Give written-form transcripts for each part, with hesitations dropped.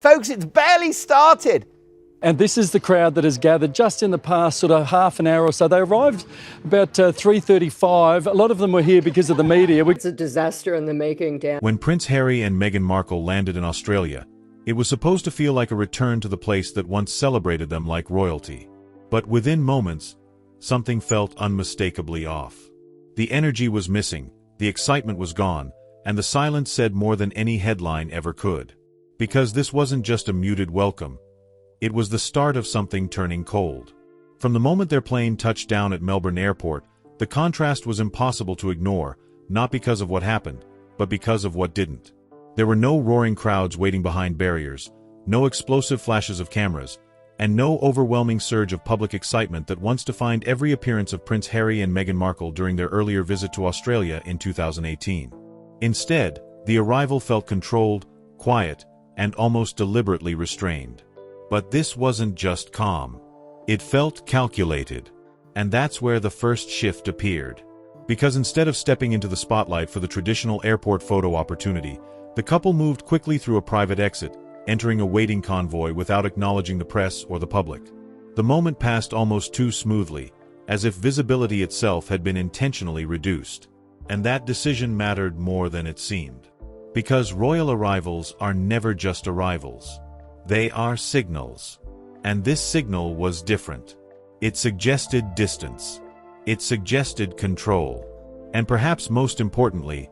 Folks, it's barely started. And this is the crowd that has gathered just in the past sort of half an hour or so. They arrived about 3:35. A lot of them were here because of the media. It's a disaster in the making, Dan. When Prince Harry and Meghan Markle landed in Australia, it was supposed to feel like a return to the place that once celebrated them like royalty. But within moments, something felt unmistakably off. The energy was missing, the excitement was gone, and the silence said more than any headline ever could. Because this wasn't just a muted welcome. It was the start of something turning cold. From the moment their plane touched down at Melbourne Airport, the contrast was impossible to ignore, not because of what happened, but because of what didn't. There were no roaring crowds waiting behind barriers, no explosive flashes of cameras, and no overwhelming surge of public excitement that once defined every appearance of Prince Harry and Meghan Markle during their earlier visit to Australia in 2018. Instead, the arrival felt controlled, quiet, and almost deliberately restrained. But this wasn't just calm. It felt calculated. And that's where the first shift appeared. Because instead of stepping into the spotlight for the traditional airport photo opportunity, the couple moved quickly through a private exit, entering a waiting convoy without acknowledging the press or the public. The moment passed almost too smoothly, as if visibility itself had been intentionally reduced. And that decision mattered more than it seemed. Because royal arrivals are never just arrivals. They are signals. And this signal was different. It suggested distance. It suggested control. And perhaps most importantly,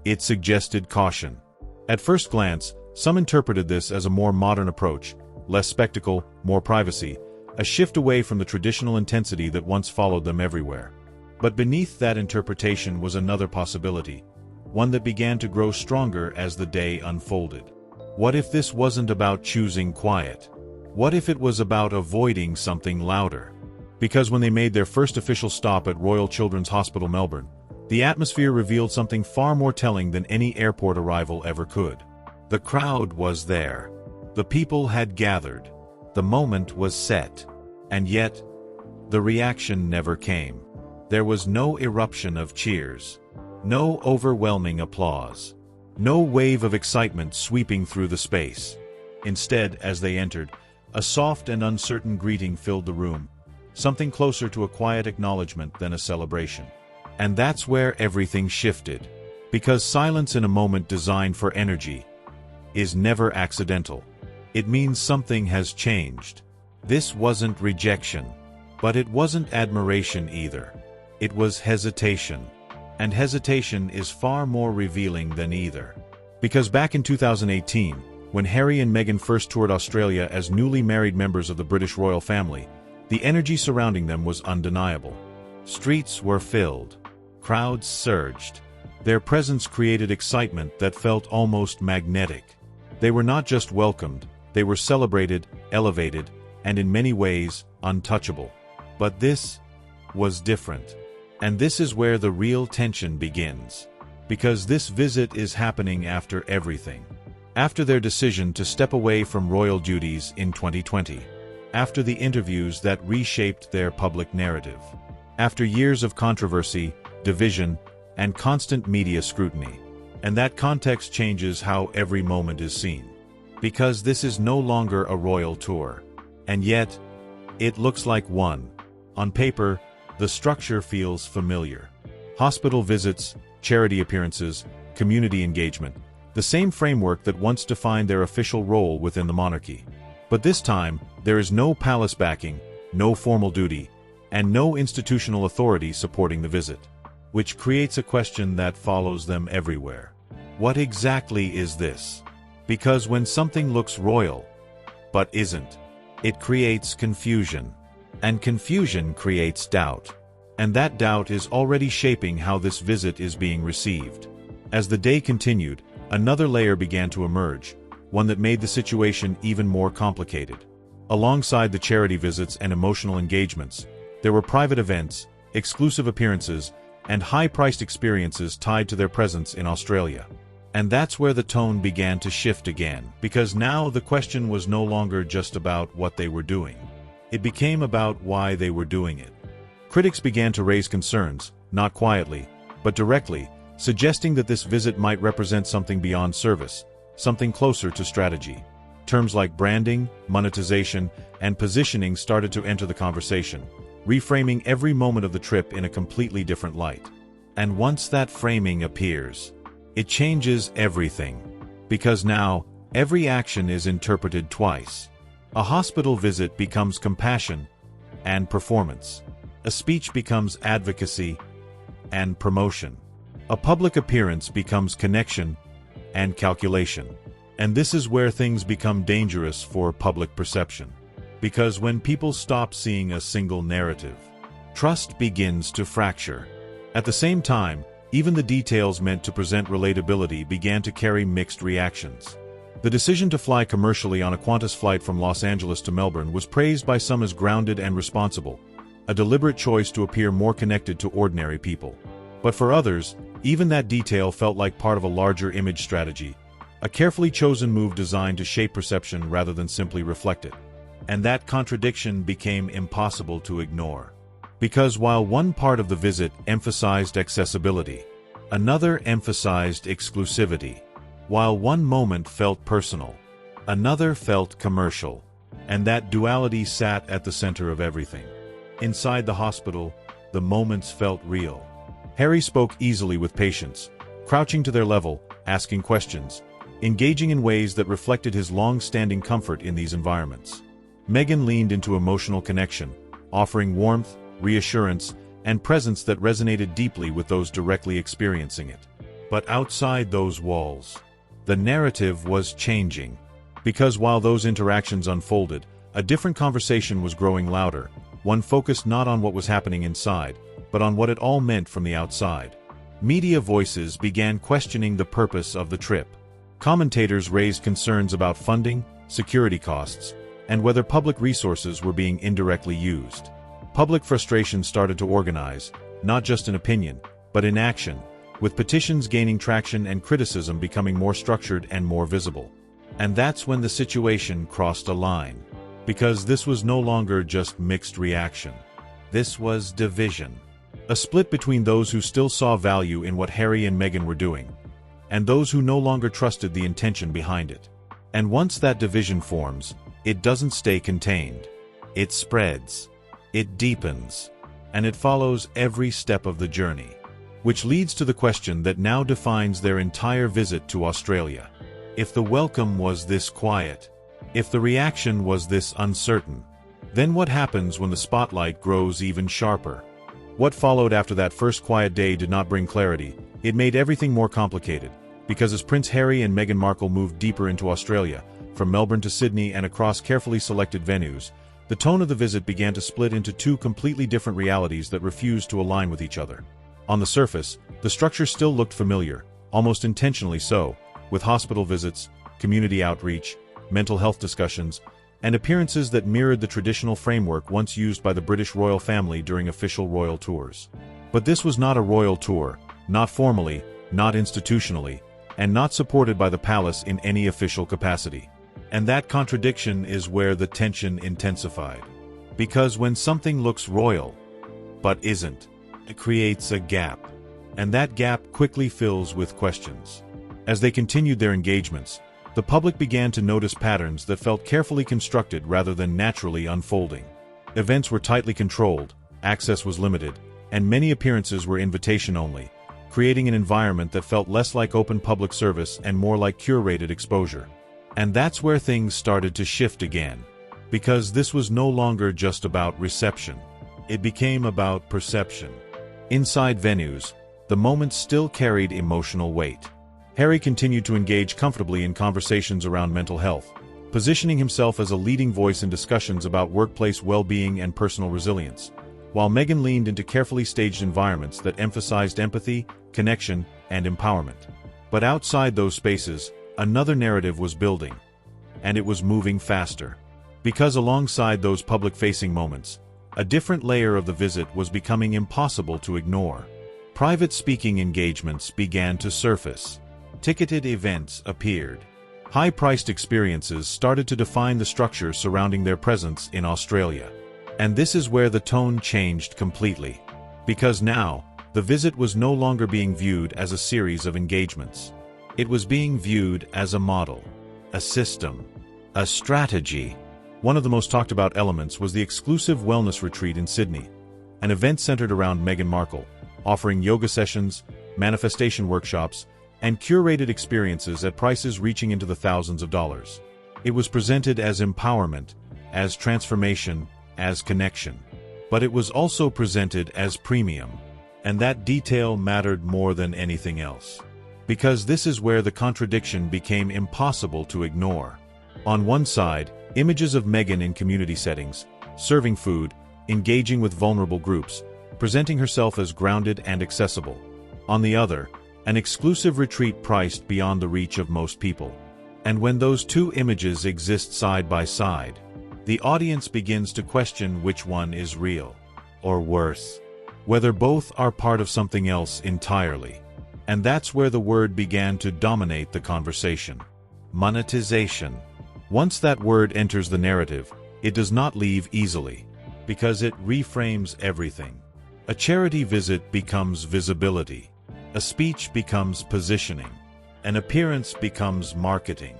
it suggested caution. At first glance, some interpreted this as a more modern approach, less spectacle, more privacy, a shift away from the traditional intensity that once followed them everywhere. But beneath that interpretation was another possibility, one that began to grow stronger as the day unfolded. What if this wasn't about choosing quiet? What if it was about avoiding something louder? Because when they made their first official stop at Royal Children's Hospital Melbourne, the atmosphere revealed something far more telling than any airport arrival ever could. The crowd was there. The people had gathered. The moment was set. And yet, the reaction never came. There was no eruption of cheers. No overwhelming applause. No wave of excitement sweeping through the space. Instead, as they entered, a soft and uncertain greeting filled the room, something closer to a quiet acknowledgement than a celebration. And that's where everything shifted. Because silence in a moment designed for energy is never accidental. It means something has changed. This wasn't rejection, but it wasn't admiration either. It was hesitation. And hesitation is far more revealing than either. Because back in 2018, when Harry and Meghan first toured Australia as newly married members of the British royal family, the energy surrounding them was undeniable. Streets were filled. Crowds surged. Their presence created excitement that felt almost magnetic. They were not just welcomed, they were celebrated, elevated, and in many ways, untouchable. But this was different. And this is where the real tension begins. Because this visit is happening after everything. After their decision to step away from royal duties in 2020. After the interviews that reshaped their public narrative. After years of controversy, division, and constant media scrutiny. And that context changes how every moment is seen. Because this is no longer a royal tour. And yet, it looks like one. On paper, the structure feels familiar. Hospital visits, charity appearances, community engagement, the same framework that once defined their official role within the monarchy. But this time, there is no palace backing, no formal duty, and no institutional authority supporting the visit. Which creates a question that follows them everywhere. What exactly is this? Because when something looks royal, but isn't, it creates confusion. And confusion creates doubt. And that doubt is already shaping how this visit is being received. As the day continued, another layer began to emerge, one that made the situation even more complicated. Alongside the charity visits and emotional engagements, there were private events, exclusive appearances, and high-priced experiences tied to their presence in Australia. And that's where the tone began to shift again, because now the question was no longer just about what they were doing. It became about why they were doing it. Critics began to raise concerns, not quietly, but directly, suggesting that this visit might represent something beyond service, something closer to strategy. terms like branding, monetization, and positioning started to enter the conversation, reframing every moment of the trip in a completely different light. And once that framing appears, it changes everything. Because now, every action is interpreted twice. A hospital visit becomes compassion and performance. A speech becomes advocacy and promotion. A public appearance becomes connection and calculation. And this is where things become dangerous for public perception. Because when people stop seeing a single narrative, trust begins to fracture. At the same time, even the details meant to present relatability began to carry mixed reactions. The decision to fly commercially on a Qantas flight from Los Angeles to Melbourne was praised by some as grounded and responsible, a deliberate choice to appear more connected to ordinary people. But for others, even that detail felt like part of a larger image strategy, a carefully chosen move designed to shape perception rather than simply reflect it. And that contradiction became impossible to ignore. Because while one part of the visit emphasized accessibility, another emphasized exclusivity. While one moment felt personal, another felt commercial. And that duality sat at the center of everything. Inside the hospital, the moments felt real. Harry spoke easily with patients, crouching to their level, asking questions, engaging in ways that reflected his long-standing comfort in these environments. Meghan leaned into emotional connection, offering warmth, reassurance, and presence that resonated deeply with those directly experiencing it. But outside those walls, the narrative was changing. Because while those interactions unfolded, a different conversation was growing louder, one focused not on what was happening inside, but on what it all meant from the outside. Media voices began questioning the purpose of the trip. Commentators raised concerns about funding, security costs, and whether public resources were being indirectly used. Public frustration started to organize, not just in opinion, but in action, with petitions gaining traction and criticism becoming more structured and more visible. And that's when the situation crossed a line. Because this was no longer just mixed reaction. This was division. A split between those who still saw value in what Harry and Meghan were doing, and those who no longer trusted the intention behind it. And once that division forms, it doesn't stay contained. It spreads. It deepens. And it follows every step of the journey. Which leads to the question that now defines their entire visit to Australia. If the welcome was this quiet, if the reaction was this uncertain, then what happens when the spotlight grows even sharper? What followed after that first quiet day did not bring clarity. It made everything more complicated. Because as Prince Harry and Meghan Markle moved deeper into Australia, from Melbourne to Sydney and across carefully selected venues, the tone of the visit began to split into two completely different realities that refused to align with each other. On the surface, the structure still looked familiar, almost intentionally so, with hospital visits, community outreach, mental health discussions, and appearances that mirrored the traditional framework once used by the British royal family during official royal tours. But this was not a royal tour, not formally, not institutionally, and not supported by the palace in any official capacity. And that contradiction is where the tension intensified. Because when something looks royal, but isn't, it creates a gap. And that gap quickly fills with questions. As they continued their engagements, the public began to notice patterns that felt carefully constructed rather than naturally unfolding. Events were tightly controlled, access was limited, and many appearances were invitation only, creating an environment that felt less like open public service and more like curated exposure. And that's where things started to shift again. Because this was no longer just about reception. It became about perception. Inside venues, the moments still carried emotional weight. Harry continued to engage comfortably in conversations around mental health, positioning himself as a leading voice in discussions about workplace well-being and personal resilience, while Meghan leaned into carefully staged environments that emphasized empathy, connection, and empowerment. But outside those spaces, another narrative was building, and it was moving faster. Because alongside those public-facing moments, a different layer of the visit was becoming impossible to ignore. Private speaking engagements began to surface. Ticketed events appeared. High-priced experiences started to define the structure surrounding their presence in Australia. And this is where the tone changed completely. Because now, the visit was no longer being viewed as a series of engagements. It was being viewed as a model, a system, A strategy. One of the most talked about elements was the exclusive wellness retreat in Sydney, an event centered around Meghan Markle, offering yoga sessions, manifestation workshops, and curated experiences at prices reaching into the thousands of dollars. It was presented as empowerment, as transformation, as connection. But it was also presented as premium. And that detail mattered more than anything else. Because this is where the contradiction became impossible to ignore. On one side, images of Meghan in community settings, serving food, engaging with vulnerable groups, presenting herself as grounded and accessible. On the other, an exclusive retreat priced beyond the reach of most people. And when those two images exist side by side, the audience begins to question which one is real, or worse, whether both are part of something else entirely. And that's where the word began to dominate the conversation. Monetization. Once that word enters the narrative, it does not leave easily, because it reframes everything. A charity visit becomes visibility. A speech becomes positioning. An appearance becomes marketing.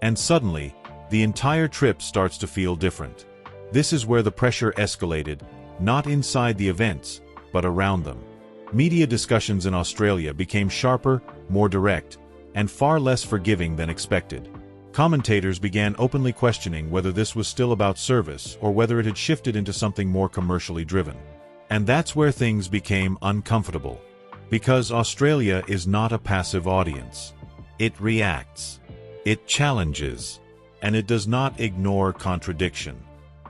And suddenly, the entire trip starts to feel different. This is where the pressure escalated, not inside the events, but around them. Media discussions in Australia became sharper, more direct, and far less forgiving than expected. Commentators began openly questioning whether this was still about service or whether it had shifted into something more commercially driven. And that's where things became uncomfortable. Because Australia is not a passive audience. It reacts. It challenges. And it does not ignore contradiction.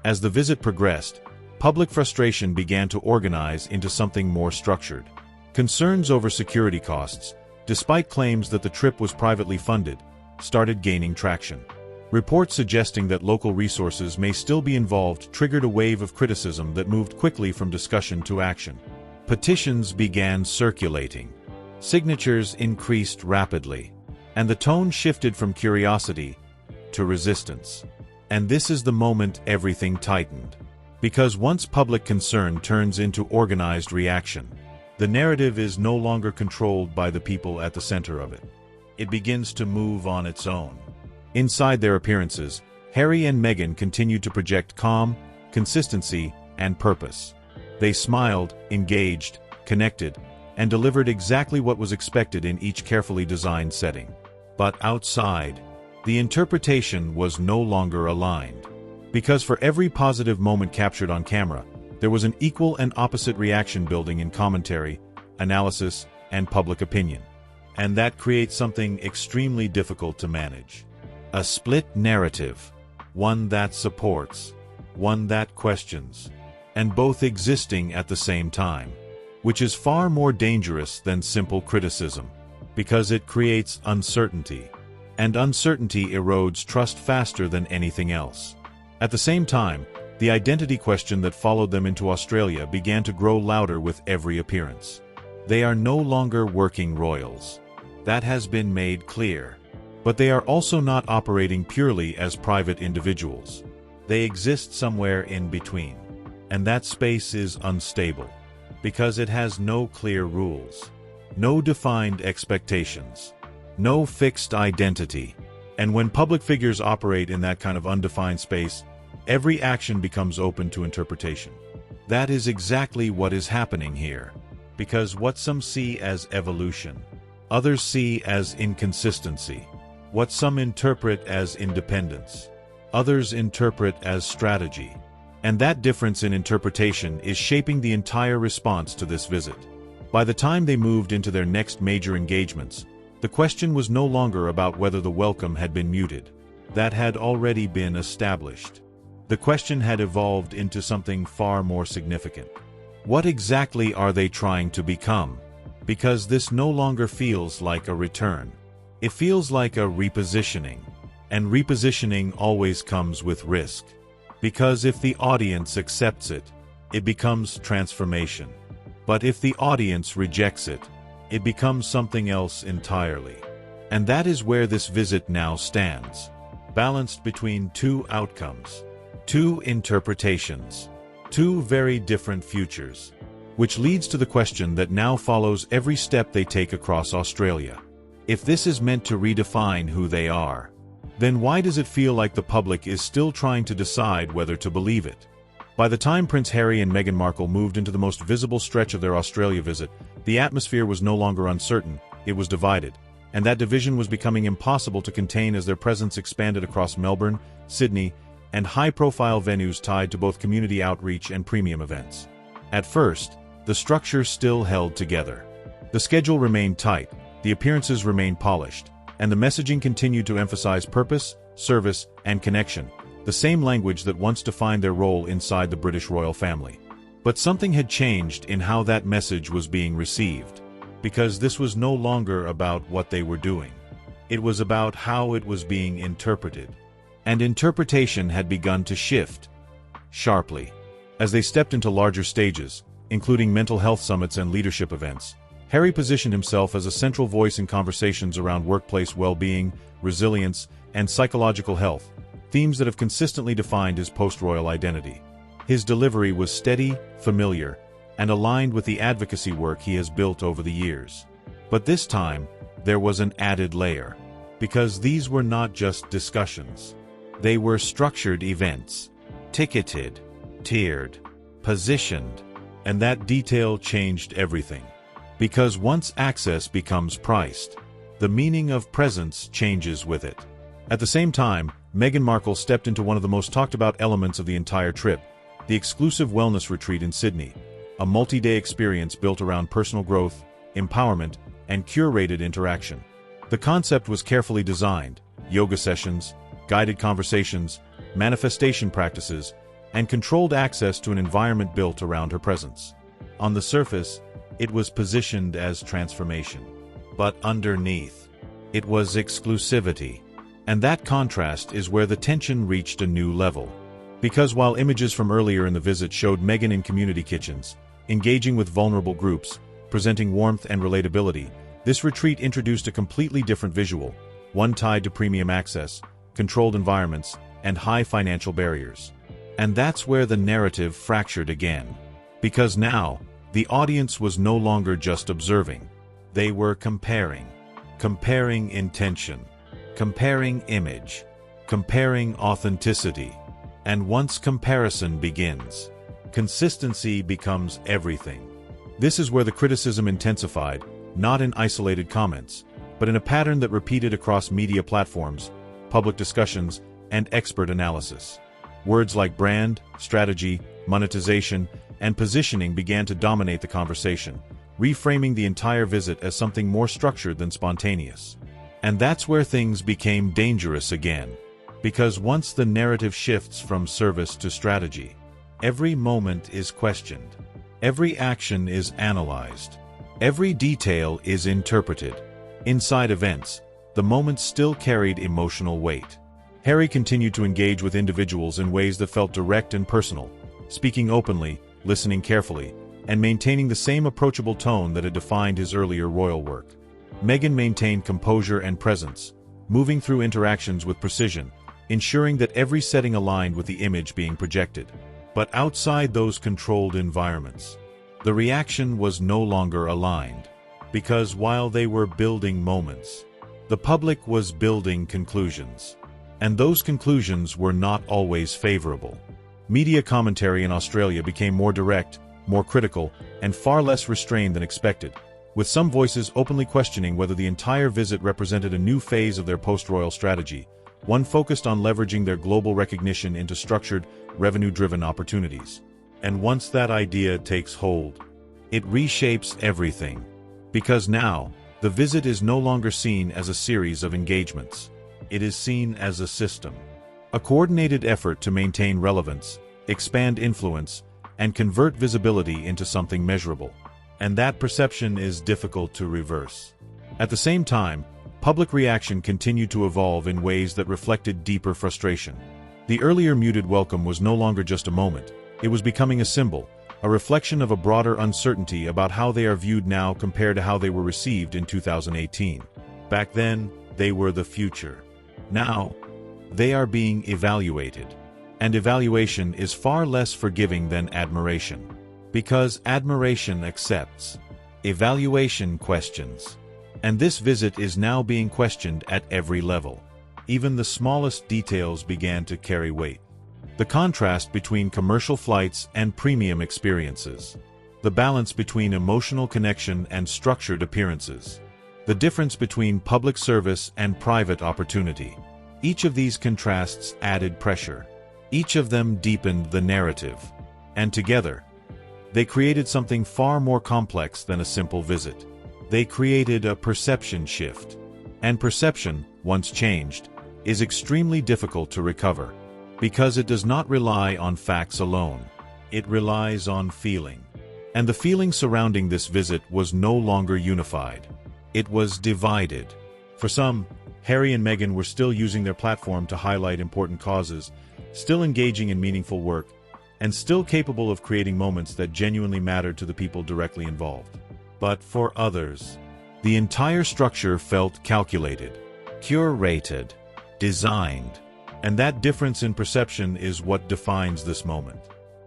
As the visit progressed, public frustration began to organize into something more structured. Concerns over security costs, despite claims that the trip was privately funded, started gaining traction. Reports suggesting that local resources may still be involved triggered a wave of criticism that moved quickly from discussion to action. Petitions began circulating. Signatures increased rapidly. And the tone shifted from curiosity to resistance. And this is the moment everything tightened. Because once public concern turns into organized reaction, the narrative is no longer controlled by the people at the center of it. It begins to move on its own. Inside their appearances, Harry and Meghan continued to project calm, consistency, and purpose. They smiled, engaged, connected, and delivered exactly what was expected in each carefully designed setting. But outside, the interpretation was no longer aligned. Because for every positive moment captured on camera, there was an equal and opposite reaction building in commentary, analysis, and public opinion. And that creates something extremely difficult to manage. A split narrative. One that supports, one that questions, and both existing at the same time. Which is far more dangerous than simple criticism. Because it creates uncertainty. And uncertainty erodes trust faster than anything else. At the same time, the identity question that followed them into Australia began to grow louder with every appearance. They are no longer working royals. That has been made clear. But they are also not operating purely as private individuals. They exist somewhere in between. And that space is unstable. Because it has no clear rules. No defined expectations. No fixed identity. And when public figures operate in that kind of undefined space, every action becomes open to interpretation. That is exactly what is happening here. Because what some see as evolution, others see as inconsistency. What some interpret as independence, others interpret as strategy. And that difference in interpretation is shaping the entire response to this visit. By the time they moved into their next major engagements, the question was no longer about whether the welcome had been muted. That had already been established. The question had evolved into something far more significant. What exactly are they trying to become? Because this no longer feels like a return. It feels like a repositioning. And repositioning always comes with risk. Because if the audience accepts it, it becomes transformation. But if the audience rejects it, it becomes something else entirely. And that is where this visit now stands, balanced between two outcomes, two interpretations, two very different futures, which leads to the question that now follows every step they take across Australia. If this is meant to redefine who they are, then why does it feel like the public is still trying to decide whether to believe it? By the time Prince Harry and Meghan Markle moved into the most visible stretch of their Australia visit, the atmosphere was no longer uncertain, it was divided, and that division was becoming impossible to contain as their presence expanded across Melbourne, Sydney, and high-profile venues tied to both community outreach and premium events. At first, the structure still held together. The schedule remained tight, the appearances remained polished, and the messaging continued to emphasize purpose, service, and connection, the same language that once defined their role inside the British royal family. But something had changed in how that message was being received, because this was no longer about what they were doing. It was about how it was being interpreted. And interpretation had begun to shift, sharply. As they stepped into larger stages, including mental health summits and leadership events, Harry positioned himself as a central voice in conversations around workplace well-being, resilience, and psychological health, themes that have consistently defined his post-royal identity. His delivery was steady, familiar, and aligned with the advocacy work he has built over the years. But this time, there was an added layer, because these were not just discussions. They were structured events, ticketed, tiered, positioned, and that detail changed everything. Because once access becomes priced, the meaning of presence changes with it. At the same time, Meghan Markle stepped into one of the most talked-about elements of the entire trip, the exclusive wellness retreat in Sydney, a multi-day experience built around personal growth, empowerment, and curated interaction. The concept was carefully designed: yoga sessions, guided conversations, manifestation practices, and controlled access to an environment built around her presence. On the surface, it was positioned as transformation. But underneath, it was exclusivity. And that contrast is where the tension reached a new level. Because while images from earlier in the visit showed Meghan in community kitchens, engaging with vulnerable groups, presenting warmth and relatability, this retreat introduced a completely different visual, one tied to premium access, controlled environments, and high financial barriers. And that's where the narrative fractured again. Because now, the audience was no longer just observing. They were comparing. Comparing intention. Comparing image. Comparing authenticity. And once comparison begins, consistency becomes everything. This is where the criticism intensified, not in isolated comments, but in a pattern that repeated across media platforms, public discussions, and expert analysis. Words like brand, strategy, monetization, and positioning began to dominate the conversation, reframing the entire visit as something more structured than spontaneous. And that's where things became dangerous again. Because once the narrative shifts from service to strategy, every moment is questioned. Every action is analyzed. Every detail is interpreted. Inside events, the moments still carried emotional weight. Harry continued to engage with individuals in ways that felt direct and personal, speaking openly, listening carefully, and maintaining the same approachable tone that had defined his earlier royal work. Meghan maintained composure and presence, moving through interactions with precision, ensuring that every setting aligned with the image being projected. But outside those controlled environments, the reaction was no longer aligned, because while they were building moments, the public was building conclusions. And those conclusions were not always favorable. Media commentary in Australia became more direct, more critical, and far less restrained than expected, with some voices openly questioning whether the entire visit represented a new phase of their post-royal strategy, one focused on leveraging their global recognition into structured, revenue-driven opportunities. And once that idea takes hold, it reshapes everything. Because now, the visit is no longer seen as a series of engagements. It is seen as a system. A coordinated effort to maintain relevance, expand influence, and convert visibility into something measurable. And that perception is difficult to reverse. At the same time, public reaction continued to evolve in ways that reflected deeper frustration. The earlier muted welcome was no longer just a moment. It was becoming a symbol, a reflection of a broader uncertainty about how they are viewed now compared to how they were received in 2018. Back then, they were the future. Now, they are being evaluated. And evaluation is far less forgiving than admiration. Because admiration accepts. Evaluation questions. And this visit is now being questioned at every level. even the smallest details began to carry weight. The contrast between commercial flights and premium experiences. The balance between emotional connection and structured appearances. The difference between public service and private opportunity. Each of these contrasts added pressure. Each of them deepened the narrative. And together, they created something far more complex than a simple visit. They created a perception shift. And perception, once changed, is extremely difficult to recover, because it does not rely on facts alone. It relies on feeling. And the feeling surrounding this visit was no longer unified. It was divided. For some, Harry and Meghan were still using their platform to highlight important causes, still engaging in meaningful work, and still capable of creating moments that genuinely mattered to the people directly involved. But for others, the entire structure felt calculated, curated, designed. And that difference in perception is what defines this moment,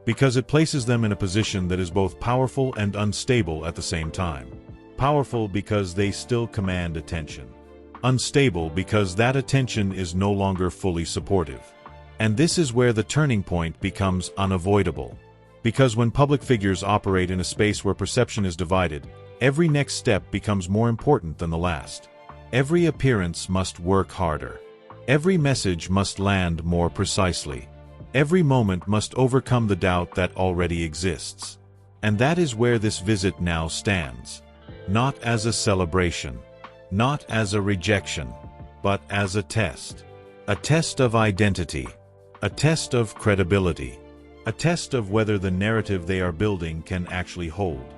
because it places them in a position that is both powerful and unstable at the same time. Powerful because they still command attention. Unstable because that attention is no longer fully supportive. And this is where the turning point becomes unavoidable. Because when public figures operate in a space where perception is divided, every next step becomes more important than the last. Every appearance must work harder. Every message must land more precisely. Every moment must overcome the doubt that already exists. And that is where this visit now stands. Not as a celebration, not as a rejection, but as a test. A test of identity, a test of credibility, a test of whether the narrative they are building can actually hold.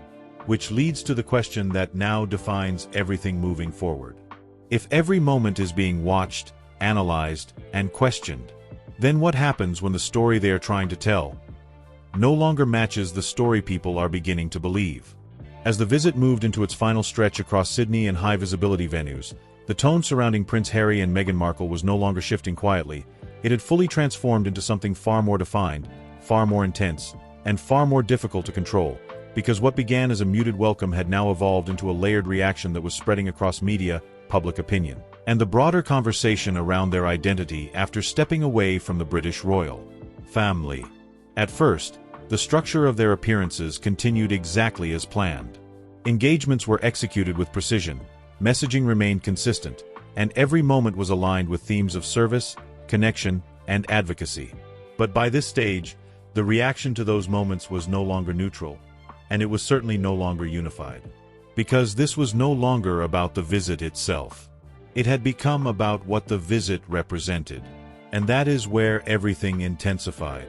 Which leads to the question that now defines everything moving forward. If every moment is being watched, analyzed, and questioned, then what happens when the story they are trying to tell no longer matches the story people are beginning to believe? As the visit moved into its final stretch across Sydney and high-visibility venues, the tone surrounding Prince Harry and Meghan Markle was no longer shifting quietly. It had fully transformed into something far more defined, far more intense, and far more difficult to control, because what began as a muted welcome had now evolved into a layered reaction that was spreading across media, public opinion, and the broader conversation around their identity after stepping away from the British royal family. At first, the structure of their appearances continued exactly as planned. Engagements were executed with precision, messaging remained consistent, and every moment was aligned with themes of service, connection, and advocacy. But by this stage, the reaction to those moments was no longer neutral, and it was certainly no longer unified. Because this was no longer about the visit itself. It had become about what the visit represented. And that is where everything intensified.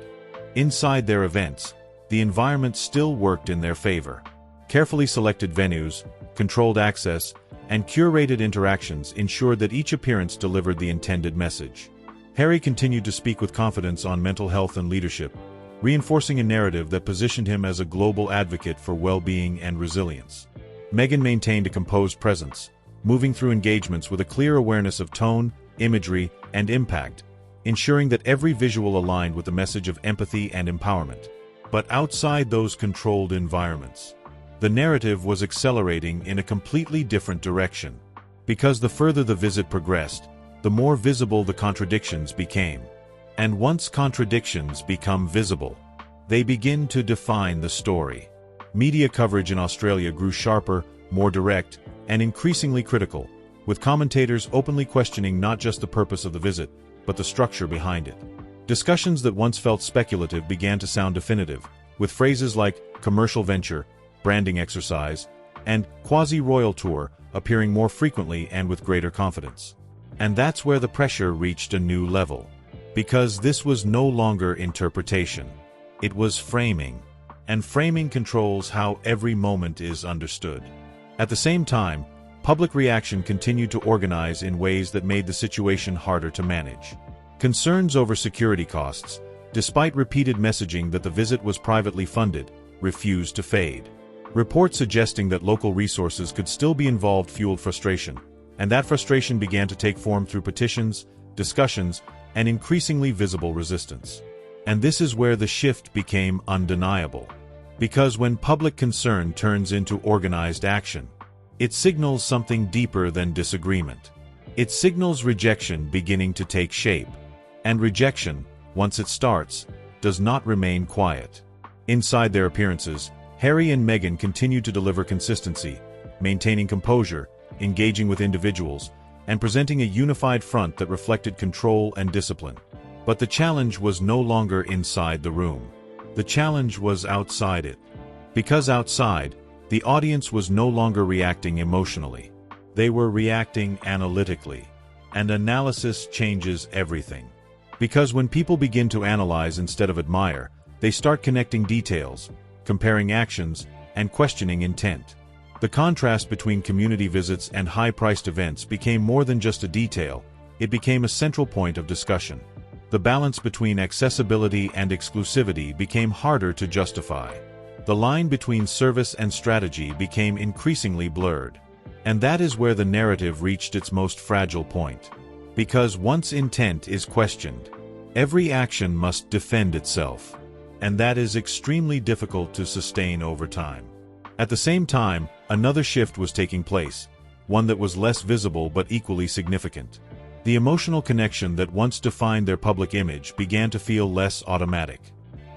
Inside their events, the environment still worked in their favor. Carefully selected venues, controlled access, and curated interactions ensured that each appearance delivered the intended message. Harry continued to speak with confidence on mental health and leadership, reinforcing a narrative that positioned him as a global advocate for well-being and resilience. Meghan maintained a composed presence, moving through engagements with a clear awareness of tone, imagery, and impact, ensuring that every visual aligned with the message of empathy and empowerment. But outside those controlled environments, the narrative was accelerating in a completely different direction. Because the further the visit progressed, the more visible the contradictions became. And once contradictions become visible, they begin to define the story. Media coverage in Australia grew sharper, more direct, and increasingly critical, with commentators openly questioning not just the purpose of the visit, but the structure behind it. Discussions that once felt speculative began to sound definitive, with phrases like commercial venture, branding exercise, and quasi-royal tour appearing more frequently and with greater confidence. And that's where the pressure reached a new level. Because this was no longer interpretation. It was framing. And framing controls how every moment is understood. At the same time, public reaction continued to organize in ways that made the situation harder to manage. Concerns over security costs, despite repeated messaging that the visit was privately funded, refused to fade. Reports suggesting that local resources could still be involved fueled frustration, and that frustration began to take form through petitions, discussions, and increasingly visible resistance. And this is where the shift became undeniable. Because when public concern turns into organized action, it signals something deeper than disagreement. It signals rejection beginning to take shape. And rejection, once it starts, does not remain quiet. Inside their appearances, Harry and Meghan continued to deliver consistency, maintaining composure, engaging with individuals, and presenting a unified front that reflected control and discipline. But the challenge was no longer inside the room. The challenge was outside it. Because outside, the audience was no longer reacting emotionally. They were reacting analytically. And analysis changes everything. Because when people begin to analyze instead of admire, they start connecting details, comparing actions, and questioning intent. The contrast between community visits and high-priced events became more than just a detail, it became a central point of discussion. The balance between accessibility and exclusivity became harder to justify. The line between service and strategy became increasingly blurred. And that is where the narrative reached its most fragile point. Because once intent is questioned, every action must defend itself. And that is extremely difficult to sustain over time. At the same time, another shift was taking place, one that was less visible but equally significant. The emotional connection that once defined their public image began to feel less automatic.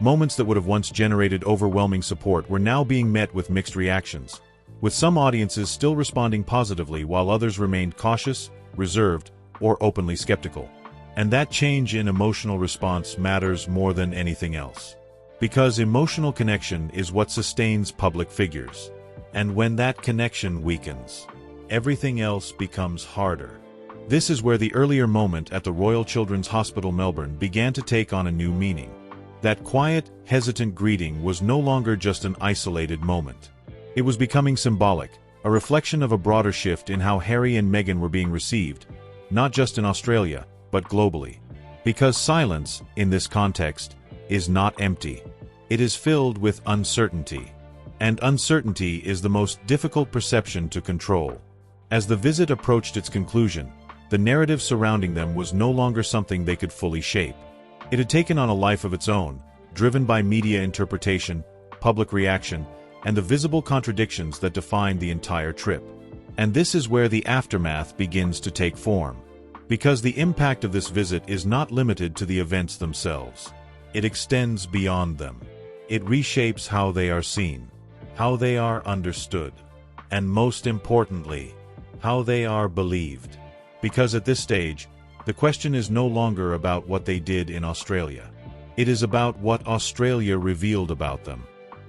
Moments that would have once generated overwhelming support were now being met with mixed reactions, with some audiences still responding positively while others remained cautious, reserved, or openly skeptical. And that change in emotional response matters more than anything else. Because emotional connection is what sustains public figures. And when that connection weakens, everything else becomes harder. This is where the earlier moment at the Royal Children's Hospital Melbourne began to take on a new meaning. That quiet, hesitant greeting was no longer just an isolated moment. It was becoming symbolic, a reflection of a broader shift in how Harry and Meghan were being received, not just in Australia, but globally. Because silence, in this context, is not empty. It is filled with uncertainty. And uncertainty is the most difficult perception to control. As the visit approached its conclusion, the narrative surrounding them was no longer something they could fully shape. It had taken on a life of its own, driven by media interpretation, public reaction, and the visible contradictions that defined the entire trip. And this is where the aftermath begins to take form. Because the impact of this visit is not limited to the events themselves. It extends beyond them. It reshapes how they are seen, how they are understood, and most importantly, how they are believed. Because at this stage, the question is no longer about what they did in Australia. It is about what Australia revealed about them.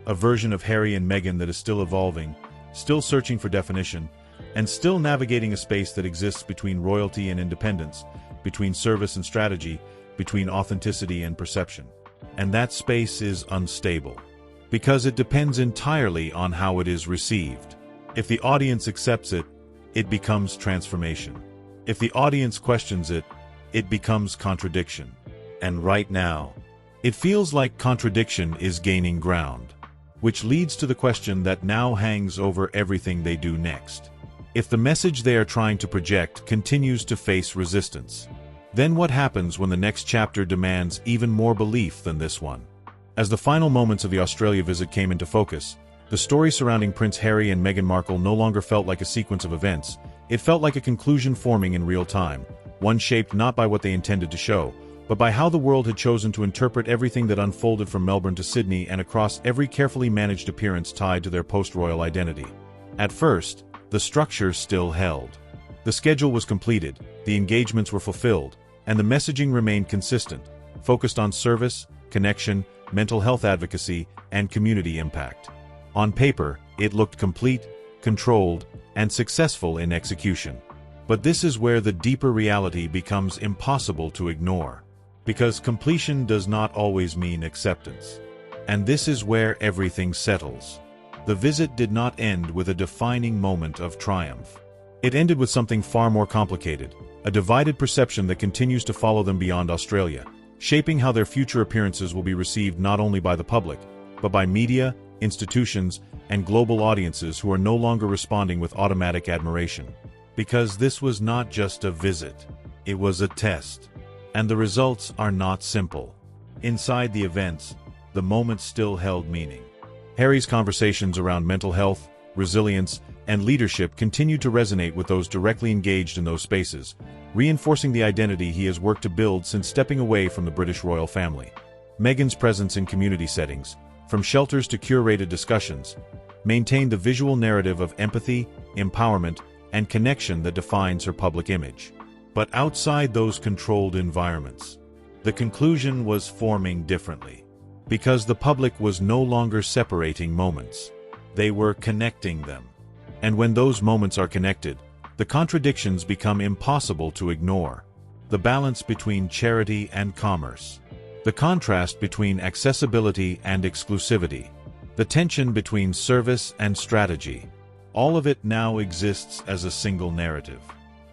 A version of Harry and Meghan that is still evolving, still searching for definition, and still navigating a space that exists between royalty and independence, between service and strategy, between authenticity and perception. And that space is unstable. Because it depends entirely on how it is received. If the audience accepts it, it becomes transformation. If the audience questions it, it becomes contradiction. And right now, it feels like contradiction is gaining ground. Which leads to the question that now hangs over everything they do next. If the message they are trying to project continues to face resistance, then what happens when the next chapter demands even more belief than this one? As the final moments of the Australia visit came into focus, the story surrounding Prince Harry and Meghan Markle no longer felt like a sequence of events. It felt like a conclusion forming in real time, one shaped not by what they intended to show, but by how the world had chosen to interpret everything that unfolded from Melbourne to Sydney and across every carefully managed appearance tied to their post-royal identity. At first, the structure still held. The schedule was completed, the engagements were fulfilled, and the messaging remained consistent, focused on service, connection, mental health advocacy, and community impact. On paper, it looked complete, controlled, and successful in execution. But this is where the deeper reality becomes impossible to ignore. Because completion does not always mean acceptance. And this is where everything settles. The visit did not end with a defining moment of triumph. It ended with something far more complicated, a divided perception that continues to follow them beyond Australia, shaping how their future appearances will be received not only by the public, but by media, institutions, and global audiences who are no longer responding with automatic admiration. Because this was not just a visit, it was a test. And the results are not simple. Inside the events, the moment still held meaning. Harry's conversations around mental health, resilience, and leadership continued to resonate with those directly engaged in those spaces, reinforcing the identity he has worked to build since stepping away from the British royal family. Meghan's presence in community settings, from shelters to curated discussions, maintained the visual narrative of empathy, empowerment, and connection that defines her public image. But outside those controlled environments, the conclusion was forming differently. Because the public was no longer separating moments. They were connecting them. And when those moments are connected, the contradictions become impossible to ignore. The balance between charity and commerce. The contrast between accessibility and exclusivity. The tension between service and strategy. All of it now exists as a single narrative.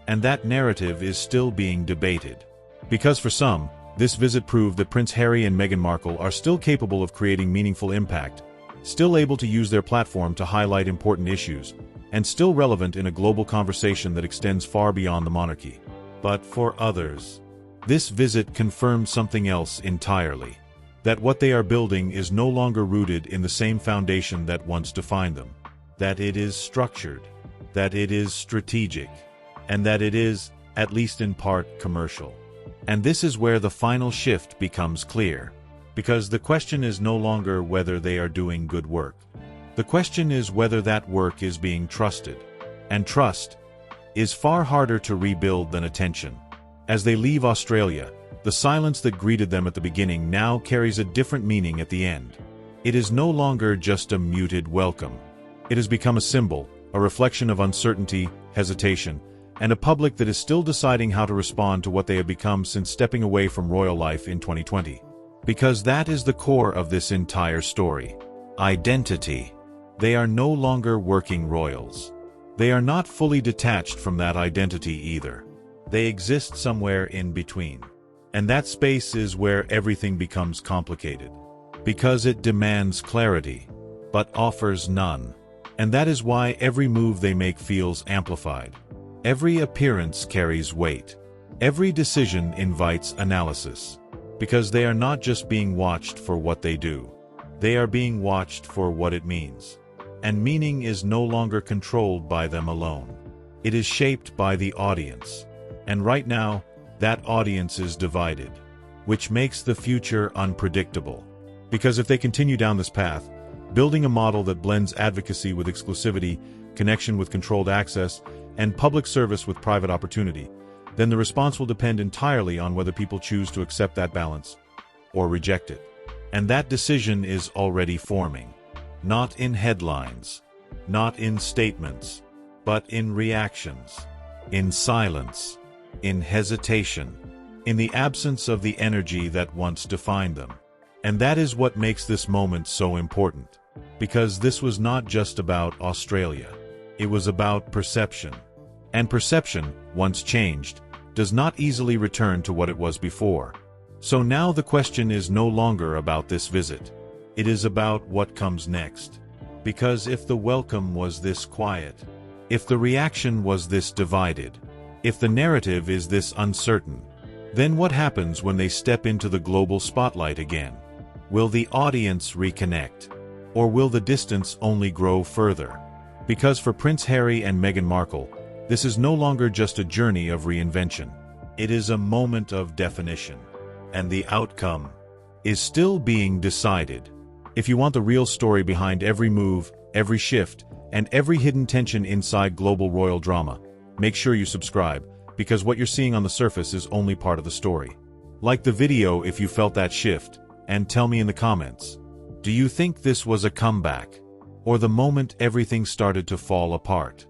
And that narrative is still being debated. Because for some, this visit proved that Prince Harry and Meghan Markle are still capable of creating meaningful impact, still able to use their platform to highlight important issues, and still relevant in a global conversation that extends far beyond the monarchy. But for others, this visit confirmed something else entirely. That what they are building is no longer rooted in the same foundation that once defined them. That it is structured, that it is strategic, and that it is, at least in part, commercial. And this is where the final shift becomes clear. Because the question is no longer whether they are doing good work. The question is whether that work is being trusted. And trust is far harder to rebuild than attention. As they leave Australia, the silence that greeted them at the beginning now carries a different meaning at the end. It is no longer just a muted welcome. It has become a symbol, a reflection of uncertainty, hesitation, and a public that is still deciding how to respond to what they have become since stepping away from royal life in 2020. Because that is the core of this entire story. Identity. They are no longer working royals. They are not fully detached from that identity either. They exist somewhere in between. And that space is where everything becomes complicated. Because it demands clarity, but offers none. And that is why every move they make feels amplified. Every appearance carries weight. Every decision invites analysis. Because they are not just being watched for what they do. They are being watched for what it means. And meaning is no longer controlled by them alone. It is shaped by the audience. And right now, that audience is divided. Which makes the future unpredictable. Because if they continue down this path, building a model that blends advocacy with exclusivity, connection with controlled access, and public service with private opportunity, then the response will depend entirely on whether people choose to accept that balance or reject it. And that decision is already forming. Not in headlines, not in statements, but in reactions, in silence, in hesitation, in the absence of the energy that once defined them. And that is what makes this moment so important. Because this was not just about Australia. It was about perception. And perception, once changed, does not easily return to what it was before. So now the question is no longer about this visit. It is about what comes next. Because if the welcome was this quiet, if the reaction was this divided, if the narrative is this uncertain, then what happens when they step into the global spotlight again? Will the audience reconnect? Or will the distance only grow further? Because for Prince Harry and Meghan Markle, this is no longer just a journey of reinvention. It is a moment of definition. And the outcome is still being decided. If you want the real story behind every move, every shift, and every hidden tension inside global royal drama, make sure you subscribe, because what you're seeing on the surface is only part of the story. Like the video if you felt that shift, and tell me in the comments. Do you think this was a comeback? Or the moment everything started to fall apart?